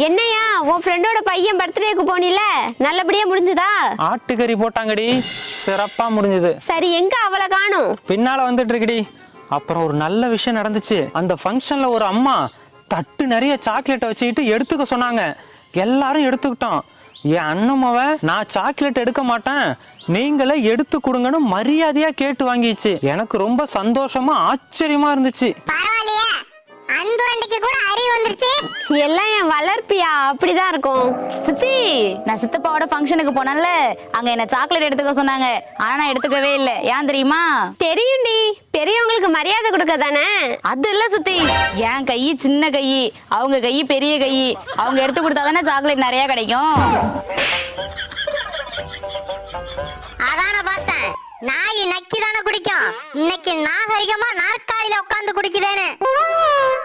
என்னையா உன் ஃப்ரெண்டோட பையன் பர்த்டேக்கு போனில, நல்லபடியா முடிஞ்சுதா? ஆட்டுக்கறி போட்டாங்கடி, சிறப்பா முடிஞ்சது. சரி, எங்க அவளை காணும்? பின்னால வந்துட்டு இருக்குடி. அப்புறம் ஒரு நல்ல விஷயம் நடந்துச்சு. அந்த ஃபங்க்ஷன்ல ஒரு அம்மா தட்டு நிறைய சாக்லேட்டை வச்சுக்கிட்டு எடுத்துக்க சொன்னாங்க. எல்லாரும் எடுத்துக்கிட்டோம். என் அண்ணமாவ நான் சாக்லேட் எடுக்க மாட்டேன், நீங்களே எடுத்து கொடுங்கன்னு மரியாதையா கேட்டு வாங்கிச்சு. எனக்கு ரொம்ப சந்தோஷமா ஆச்சரியமா இருந்துச்சு. பரவாயில்லையே, அந்த வண்டிக்கு கூட அறிவு வந்துருச்சு. எல்லாம் என் வளர்ப்பியா, அப்படிதான் இருக்கும். சித்தி, நான் சித்தப்பாவோட ஃபங்க்ஷனுக்கு போனேன்ல, அங்க என்ன சாக்லேட் எடுத்துக்க சொன்னாங்க. ஆனா நான் எடுத்துக்கவே இல்லை. ஏன் தெரியுமா? தெரியும்டி, பெரியவங்களுக்கு மரியாதை கொடுக்க தானே. அது இல்ல சித்தி, என் கை சின்ன கை, அவங்க கை பெரிய கை. அவங்க எடுத்து கொடுத்தாதானே சாக்லேட் நிறைய கிடைக்கும். அதான பார்த்தேன், நாய் நக்கி தானே குடிக்கும். இன்னைக்கு நாகரிகமா நாற்காலியில உட்கார்ந்து குடிக்குதேன்னு.